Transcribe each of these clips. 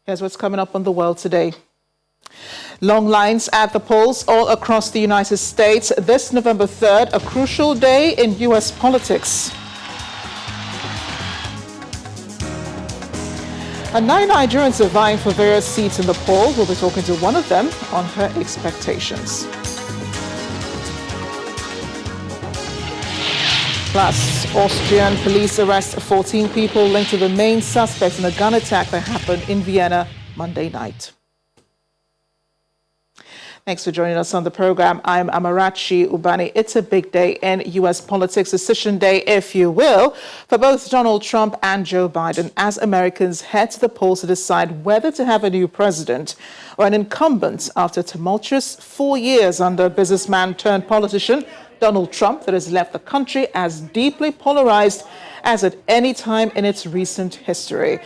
Here's what's coming up on The World Today. Long lines at the polls all across the United States. This November 3rd, a crucial day in U.S. politics. And 9 Nigerians are vying for various seats in the poll. We'll be talking to one of them on her expectations. Plus, Austrian police arrest 14 people linked to the main suspects in a gun attack that happened in Vienna Monday night. Thanks for joining us on the program. I'm Amarachi Ubani. It's a big day in U.S. politics, decision day, if you will, for both Donald Trump and Joe Biden, as Americans head to the polls to decide whether to have a new president or an incumbent after a tumultuous 4 years under businessman turned politician Donald Trump that has left the country as deeply polarized as at any time in its recent history.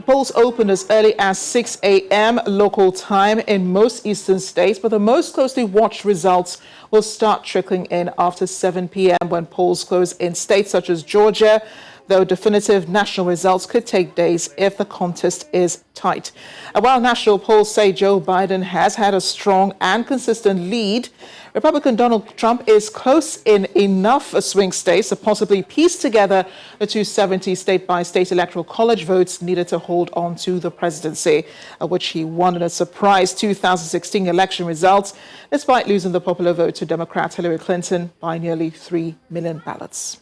Polls opened as early as 6 a.m. local time in most eastern states, but the most closely watched results will start trickling in after 7 p.m. when polls close in states such as Georgia, though definitive national results could take days if the contest is tight. And while national polls say Joe Biden has had a strong and consistent lead, Republican Donald Trump is close in enough swing states to possibly piece together the 270 state-by-state electoral college votes needed to hold on to the presidency, which he won in a surprise 2016 election results, despite losing the popular vote to Democrat Hillary Clinton by nearly 3 million ballots.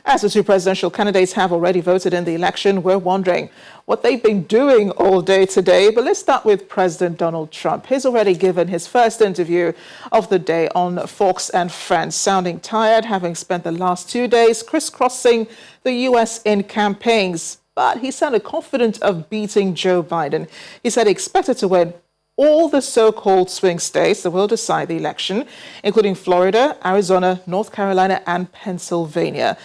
As the two presidential candidates have already voted in the election, we're wondering what they've been doing all day today. But let's start with President Donald Trump. He's already given his first interview of the day on Fox and Friends, sounding tired, having spent the last 2 days crisscrossing the U.S. in campaigns. But he sounded confident of beating Joe Biden. He said he expected to win all the so-called swing states that will decide the election, including Florida, Arizona, North Carolina, and Pennsylvania.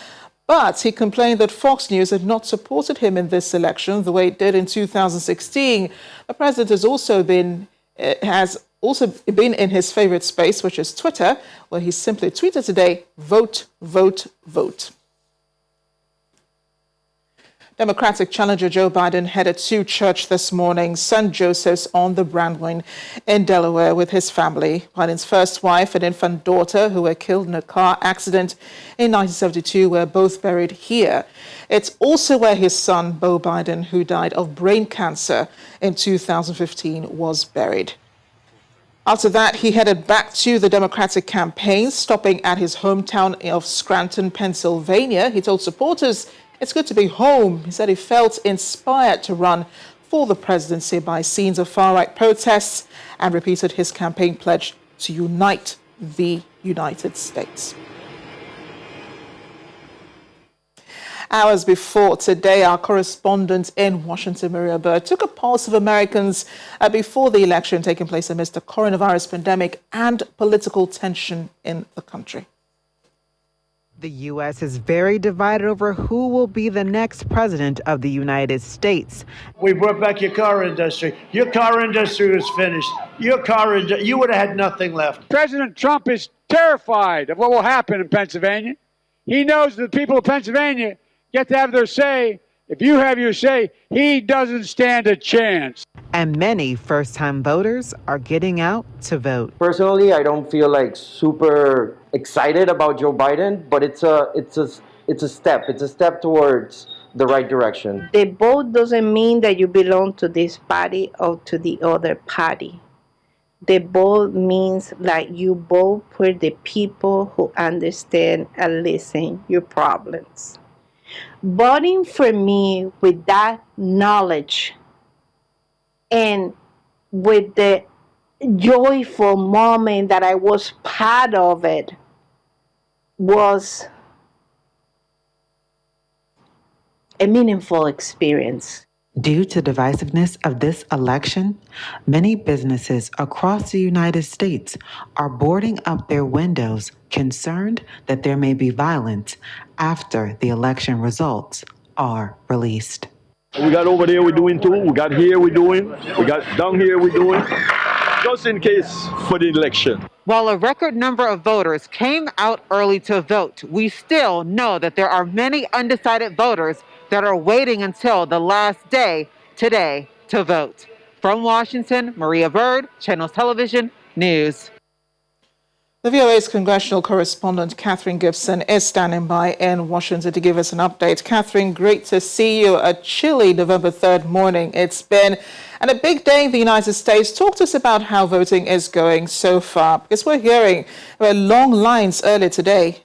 But he complained that Fox News had not supported him in this election the way it did in 2016. The president has also been in his favorite space, which is Twitter, where he simply tweeted today, "Vote, vote, vote." Democratic challenger Joe Biden headed to church this morning, St. Joseph's on the Brandywine in Delaware, with his family. Biden's first wife and infant daughter, who were killed in a car accident in 1972, were both buried here. It's also where his son, Beau Biden, who died of brain cancer in 2015, was buried. After that, he headed back to the Democratic campaign, stopping at his hometown of Scranton, Pennsylvania. He told supporters it's good to be home. He said he felt inspired to run for the presidency by scenes of far-right protests and repeated his campaign pledge to unite the United States. Hours before today, our correspondent in Washington, Maria Bird, took a pulse of Americans before the election taking place amidst the coronavirus pandemic and political tension in the country. The U.S. is very divided over who will be the next president of the United States. We brought back your car industry. Your car industry was finished. You would have had nothing left. President Trump is terrified of what will happen in Pennsylvania. He knows the people of Pennsylvania get to have their say. If you have your say, he doesn't stand a chance. And many first-time voters are getting out to vote. Personally, I don't feel like super excited about Joe Biden, but it's a step. It's a step towards the right direction. The vote doesn't mean that you belong to this party or to the other party. The vote means that you vote for the people who understand and listen your problems. Voting for me with that knowledge and with the joyful moment that I was part of it was a meaningful experience. Due to divisiveness of this election, many businesses across the United States are boarding up their windows, concerned that there may be violence after the election results are released. We got over there, we're doing too. We got here, we're doing. We got down here, we're doing. Just in case for the election. While a record number of voters came out early to vote, we still know that there are many undecided voters that are waiting until the last day today to vote. From Washington, Maria Bird, Channels Television News. The VOA's congressional correspondent, Catherine Gibson, is standing by in Washington to give us an update. Catherine, great to see you. A chilly November 3rd morning it's been, and a big day in the United States. Talk to us about how voting is going so far, because we're hearing there were long lines earlier today.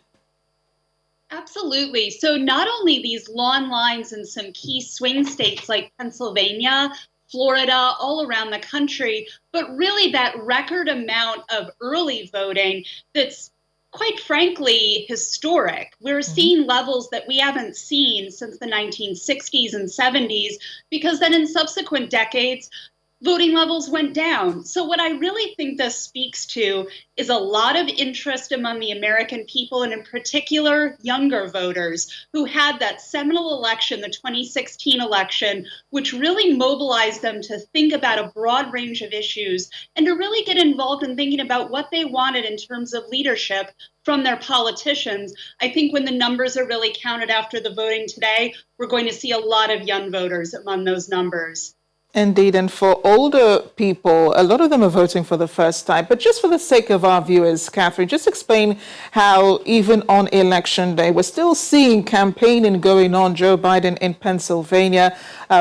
Absolutely. So not only these long lines in some key swing states like Pennsylvania, Florida, all around the country, but really that record amount of early voting that's quite frankly historic. We're seeing levels that we haven't seen since the 1960s and 70s, because then in subsequent decades, voting levels went down. So what I really think this speaks to is a lot of interest among the American people, and in particular, younger voters who had that seminal election, the 2016 election, which really mobilized them to think about a broad range of issues and to really get involved in thinking about what they wanted in terms of leadership from their politicians. I think when the numbers are really counted after the voting today, we're going to see a lot of young voters among those numbers. Indeed, and for older people, a lot of them are voting for the first time. But just for the sake of our viewers, Catherine, just explain how even on election day, we're still seeing campaigning going on. Joe Biden in Pennsylvania,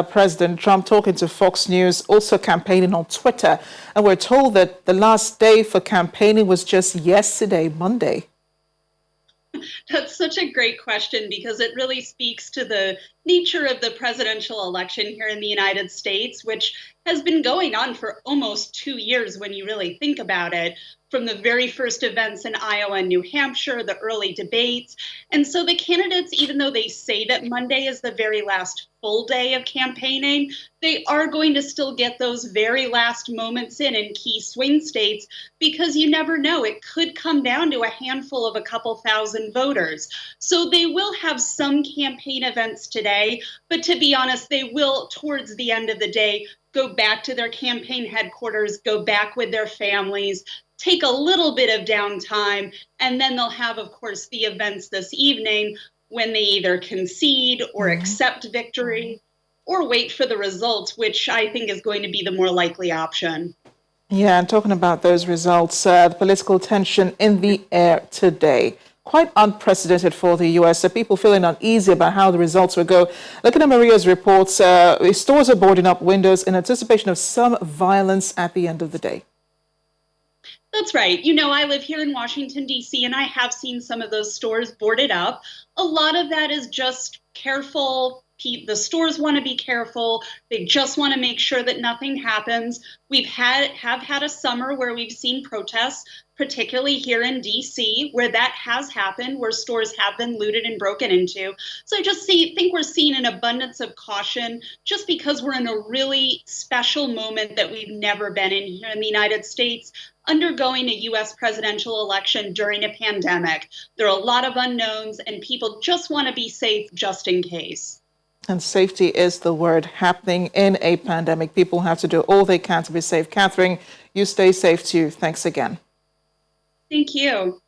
President Trump talking to Fox News, also campaigning on Twitter. And we're told that the last day for campaigning was just yesterday, Monday. That's such a great question, because it really speaks to the nature of the presidential election here in the United States, which has been going on for almost 2 years when you really think about it, from the very first events in Iowa and New Hampshire, the early debates. And so the candidates, even though they say that Monday is the very last full day of campaigning, they are going to still get those very last moments in key swing states, because you never know. It could come down to a handful of a couple thousand voters. So they will have some campaign events today, but to be honest, they will, towards the end of the day, go back to their campaign headquarters, go back with their families, take a little bit of downtime, and then they'll have, of course, the events this evening when they either concede or accept victory or wait for the results, which I think is going to be the more likely option. Yeah, and talking about those results, the political tension in the air today. Quite unprecedented for the U.S. So people feeling uneasy about how the results will go. Looking at Maria's reports, stores are boarding up windows in anticipation of some violence at the end of the day. That's right. You know, I live here in Washington, D.C., and I have seen some of those stores boarded up. A lot of that is just careful. The stores want to be careful. They just want to make sure that nothing happens. Have had a summer where we've seen protests, particularly here in D.C., where that has happened, where stores have been looted and broken into. So I just think we're seeing an abundance of caution, just because we're in a really special moment that we've never been in here in the United States, undergoing a U.S. presidential election during a pandemic. There are a lot of unknowns, and people just want to be safe just in case. And safety is the word. Happening in a pandemic, people have to do all they can to be safe. Catherine, you stay safe too. Thanks again. Thank you.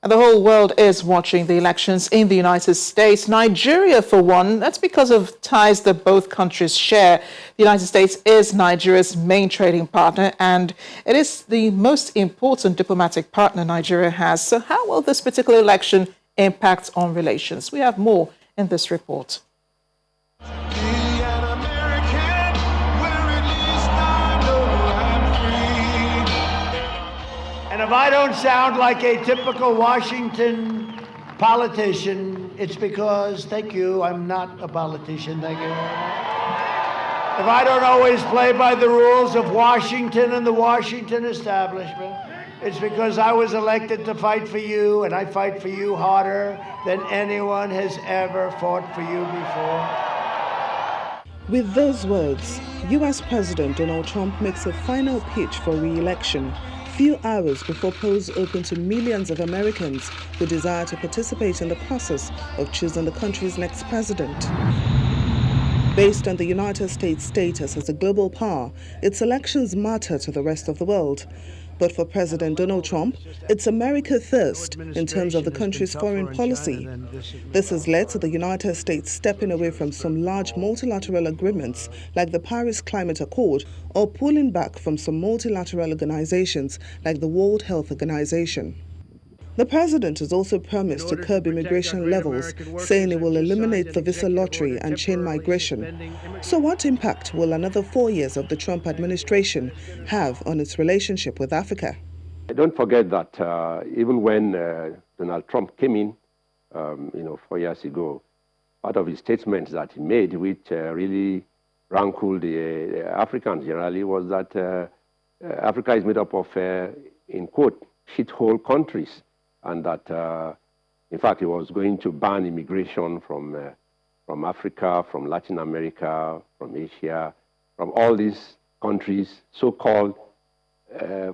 And the whole world is watching the elections in the United States. Nigeria, for one, that's because of ties that both countries share. The United States is Nigeria's main trading partner, and it is the most important diplomatic partner Nigeria has. So how will this particular election impact on relations? We have more in this report. And if I don't sound like a typical Washington politician, it's because, thank you, I'm not a politician, thank you. If I don't always play by the rules of Washington and the Washington establishment, it's because I was elected to fight for you, and I fight for you harder than anyone has ever fought for you before. With those words, U.S. President Donald Trump makes a final pitch for re-election, few hours before polls open to millions of Americans who desire to participate in the process of choosing the country's next president. Based on the United States' status as a global power, its elections matter to the rest of the world. But for President Donald Trump, it's America first in terms of the country's foreign policy. This has led to the United States stepping away from some large multilateral agreements like the Paris Climate Accord or pulling back from some multilateral organizations like the World Health Organization. The president has also promised to curb immigration levels, saying it will eliminate the visa lottery and chain migration. So what impact will another 4 years of the Trump administration have on its relationship with Africa? Don't forget that even when Donald Trump came in, 4 years ago, part of his statements that he made, which really rankled the Africans generally, was that Africa is made up of, in quote, shithole countries. And that, in fact, he was going to ban immigration from Africa, from Latin America, from Asia, from all these countries, so-called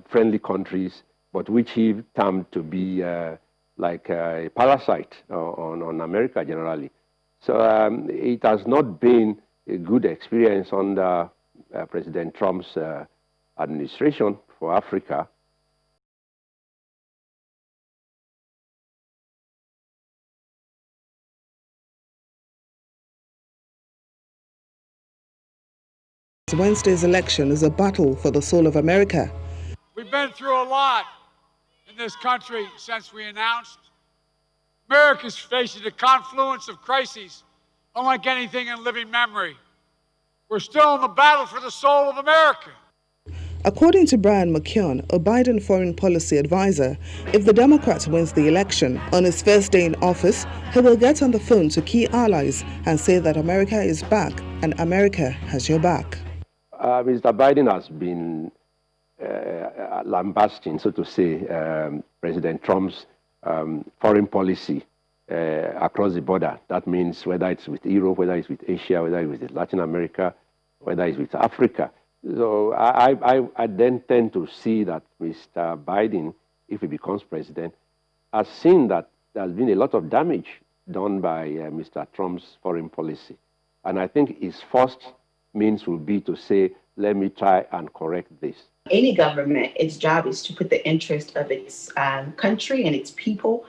friendly countries, but which he termed to be like a parasite on America generally. So it has not been a good experience under President Trump's administration for Africa. Wednesday's election is a battle for the soul of America. We've been through a lot in this country since we announced. America's facing a confluence of crises unlike anything in living memory. We're still in the battle for the soul of America. According to Brian McKeown, a Biden foreign policy advisor, if the Democrat wins the election, on his first day in office, he will get on the phone to key allies and say that America is back and America has your back. Mr. Biden has been lambasting, so to say, President Trump's foreign policy across the border. That means whether it's with Europe, whether it's with Asia, whether it's with Latin America, whether it's with Africa. So I then tend to see that Mr. Biden, if he becomes president, has seen that there's been a lot of damage done by Mr. Trump's foreign policy. And I think his first means will be to say, let me try and correct this. Any government, its job is to put the interest of its country and its people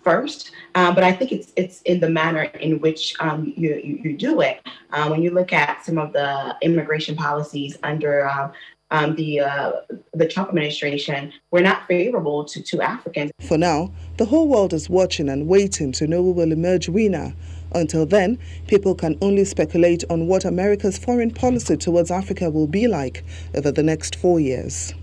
first. But I think it's in the manner in which you do it. When you look at some of the immigration policies under the Trump administration, were not favorable to Africans. For now, the whole world is watching and waiting to know who will emerge winner. Until then, people can only speculate on what America's foreign policy towards Africa will be like over the next 4 years.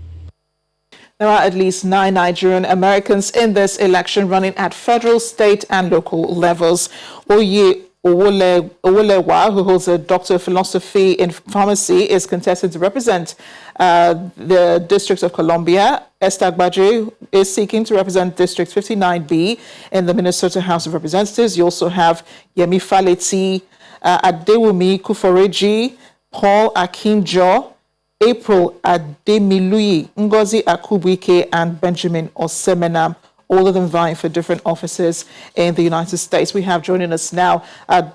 There are at least 9 Nigerian Americans in this election running at federal, state and local levels. Oye Owolewa, who holds a Doctor of Philosophy in Pharmacy, is contested to represent the District of Columbia. Esther Agbaje is seeking to represent District 59B in the Minnesota House of Representatives. You also have Yemi Faleti, Adewumi Kuforeji, Paul Akinjo, April Ademiluyi, Ngozi Akubwike, and Benjamin Osemenam, all of them vying for different offices in the United States. We have joining us now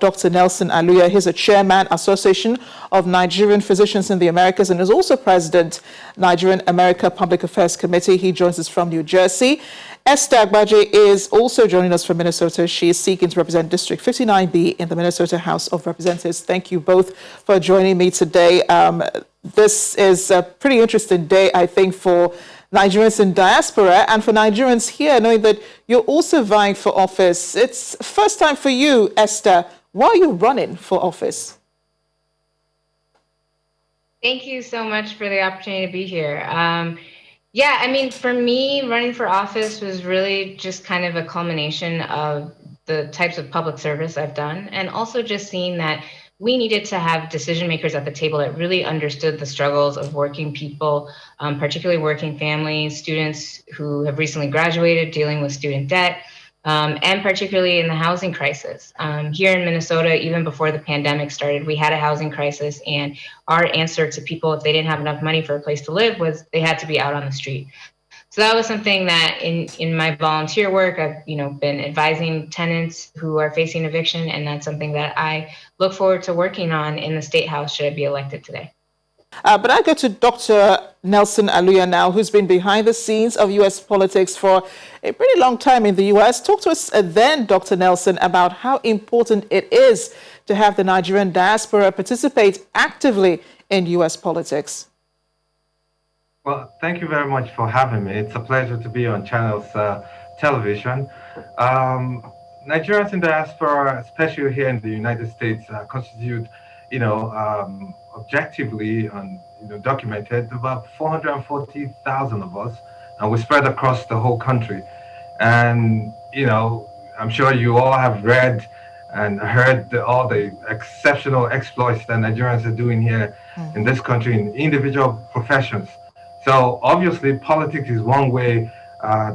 Dr. Nelson Aluya. He's a chairman, Association of Nigerian Physicians in the Americas, and is also president, Nigerian America Public Affairs Committee. He joins us from New Jersey. Esther Agbaje is also joining us from Minnesota. She is seeking to represent District 59B in the Minnesota House of Representatives. Thank you both for joining me today. This is a pretty interesting day, I think, for Nigerians in diaspora and for Nigerians here, knowing that you're also vying for office. It's first time for you, Esther. Why are you running for office? Thank you so much for the opportunity to be here. Yeah, I mean, for me, running for office was really just kind of a culmination of the types of public service I've done, and also just seeing that we needed to have decision makers at the table that really understood the struggles of working people, particularly working families, students who have recently graduated, dealing with student debt, and particularly in the housing crisis. Here in Minnesota, even before the pandemic started, we had a housing crisis, and our answer to people, if they didn't have enough money for a place to live, was they had to be out on the street. So that was something that in my volunteer work, I've been advising tenants who are facing eviction, and that's something that I look forward to working on in the State House should I be elected today. But I go to Dr. Nelson Aluya now, who's been behind the scenes of U.S. politics for a pretty long time in the U.S. Talk to us then, Dr. Nelson, about how important it is to have the Nigerian diaspora participate actively in U.S. politics. Well, thank you very much for having me. It's a pleasure to be on Channel's television. Nigerians in diaspora, especially here in the United States, constitute, objectively and documented about 440,000 of us, and we're spread across the whole country. And I'm sure you all have read and heard all the exceptional exploits that Nigerians are doing here in this country in individual professions. So obviously, politics is one way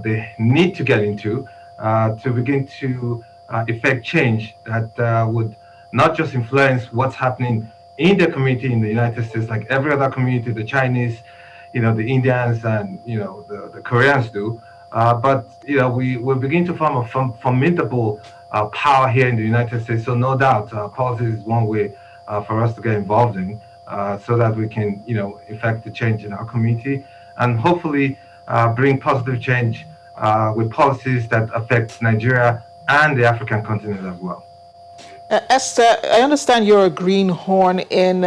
they need to get into to begin to effect change that would not just influence what's happening in the community in the United States, like every other community, the Chinese, the Indians, and the Koreans do, but we will begin to form a formidable power here in the United States. So no doubt, politics is one way for us to get involved in. So that we can, effect the change in our community and hopefully bring positive change with policies that affect Nigeria and the African continent as well. Esther, I understand you're a greenhorn in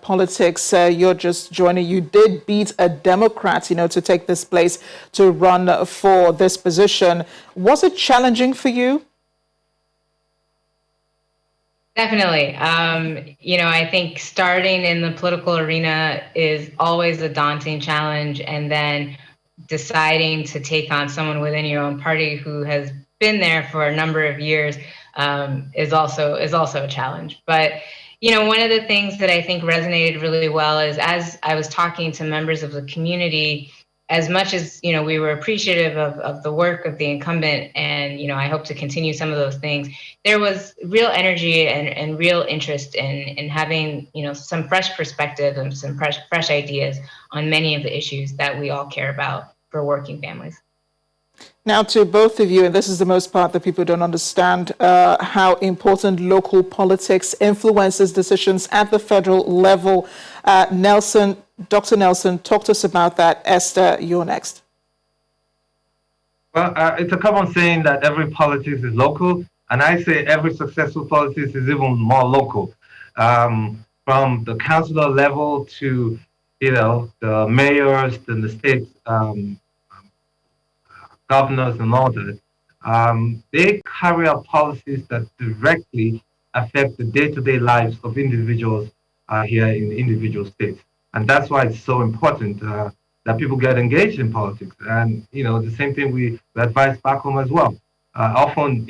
politics. You're just joining. You did beat a Democrat, to take this place to run for this position. Was it challenging for you? Definitely. I think starting in the political arena is always a daunting challenge, and then deciding to take on someone within your own party who has been there for a number of years is also a challenge. But one of the things that I think resonated really well is, as I was talking to members of the community, as much as we were appreciative of the work of the incumbent, and I hope to continue some of those things, there was real energy and real interest in having some fresh perspective and some fresh ideas on many of the issues that we all care about for working families. Now, to both of you, and this is the most part that people don't understand, how important local politics influences decisions at the federal level. Dr. Nelson, talk to us about that. Esther, you're next. Well, it's a common saying that every politics is local, and I say every successful politics is even more local. From the councilor level to, the mayors and the state governors and all that, they carry out policies that directly affect the day-to-day lives of individuals here in individual states. And that's why it's so important that people get engaged in politics. And, the same thing we advise back home as well. Often,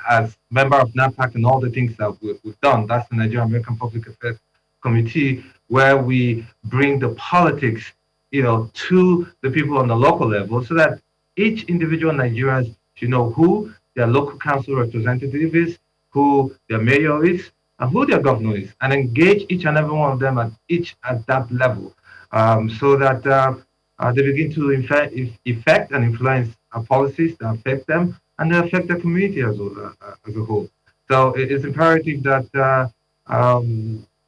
as member of NAPAC and all the things that we've done, that's the Nigerian American Public Affairs Committee, where we bring the politics, to the people on the local level so that each individual Nigerians should know who their local council representative is, who their mayor is, and who their governor is, and engage each and every one of them at that level, so that they begin to effect and influence policies that affect them and that affect the community as a whole. So it's imperative that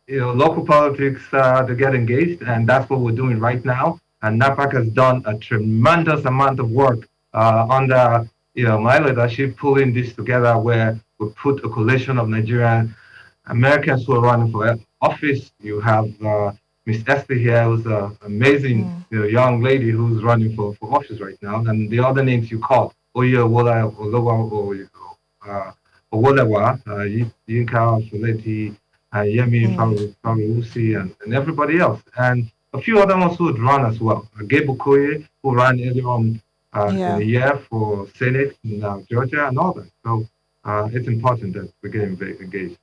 local politics they get engaged, and that's what we're doing right now. And NAPAC has done a tremendous amount of work under my leadership, pulling this together, where we put a coalition of Nigerian Americans who are running for office. You have Miss Esther here, who's an amazing young lady who's running for office right now, and the other names you called, Oye Wola, Olowa, Owolawa, Yinka, Foleti, Yemi Farousi, and everybody else. And a few other ones who would run as well. Gabe Okoye, who ran earlier on in the year for Senate in Georgia, and all that. So it's important that we get engaged.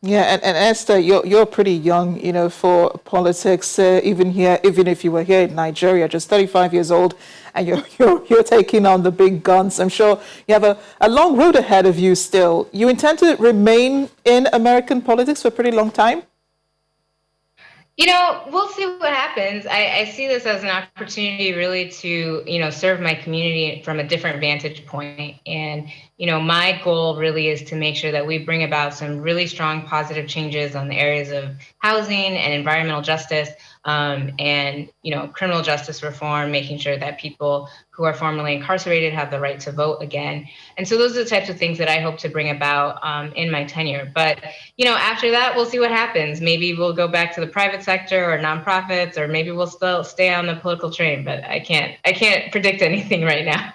Yeah, and Esther, you're pretty young, for politics. Even if you were here in Nigeria, just 35 years old, and you're taking on the big guns. I'm sure you have a long road ahead of you still. You intend to remain in American politics for a pretty long time? We'll see what happens. I see this as an opportunity really to, serve my community from a different vantage point. And, my goal really is to make sure that we bring about some really strong positive changes on the areas of housing and environmental justice, and criminal justice reform, making sure that people who are formerly incarcerated have the right to vote again. And so those are the types of things that I hope to bring about in my tenure. But after that, we'll see what happens. Maybe we'll go back to the private sector or nonprofits, or maybe we'll still stay on the political train. But I can't predict anything right now.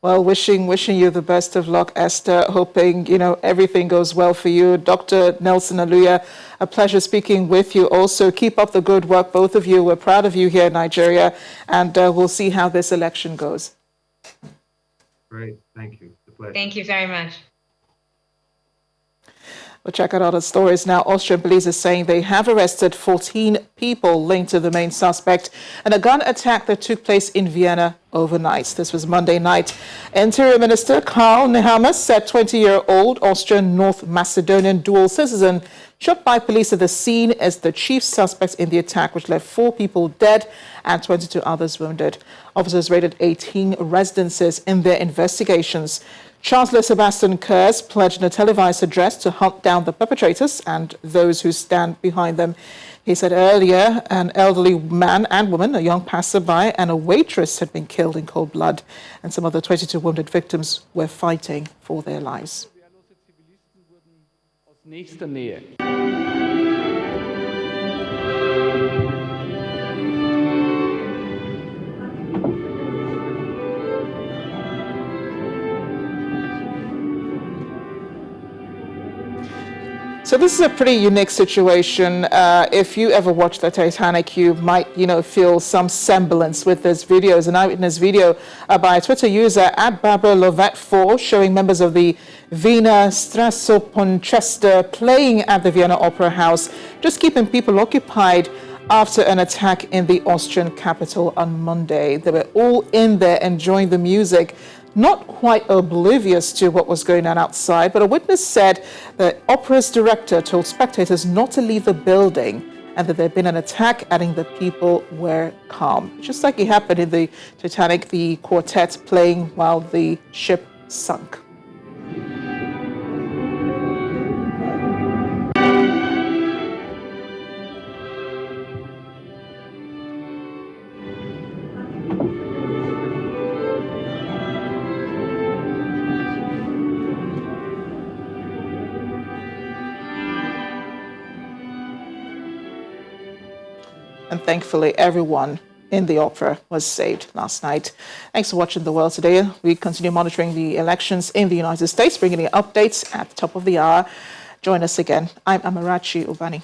Well, wishing you the best of luck, Esther. Hoping, everything goes well for you. Dr. Nelson Aluya, a pleasure speaking with you. Also, keep up the good work, both of you. We're proud of you here in Nigeria, and we'll see how this election goes. Great. Thank you. It's a pleasure. Thank you very much. We'll check out other stories now. Austrian police are saying they have arrested 14 people linked to the main suspect in a gun attack that took place in Vienna overnight. This was Monday night. Interior Minister Karl Nehammer said 20-year-old Austrian North Macedonian dual citizen shot by police at the scene is the chief suspect in the attack, which left 4 people dead and 22 others wounded. Officers raided 18 residences in their investigations. Chancellor Sebastian Kurz pledged in a televised address to hunt down the perpetrators and those who stand behind them. He said earlier an elderly man and woman, a young passerby, and a waitress had been killed in cold blood, and some of the 22 wounded victims were fighting for their lives. So this is a pretty unique situation. If you ever watched the Titanic, you might, feel some semblance with this video. It's an eyewitness video by a Twitter user @BarbaraLovette4 showing members of the Vienna Strassoponchester playing at the Vienna Opera House, just keeping people occupied after an attack in the Austrian capital on Monday. They were all in there enjoying the music, not quite oblivious to what was going on outside, but a witness said the opera's director told spectators not to leave the building and that there had been an attack, adding that people were calm. Just like it happened in the Titanic, the quartet playing while the ship sunk. And thankfully, everyone in the opera was saved last night. Thanks for watching The World Today. We continue monitoring the elections in the United States, bringing you updates at the top of the hour. Join us again. I'm Amarachi Ubani.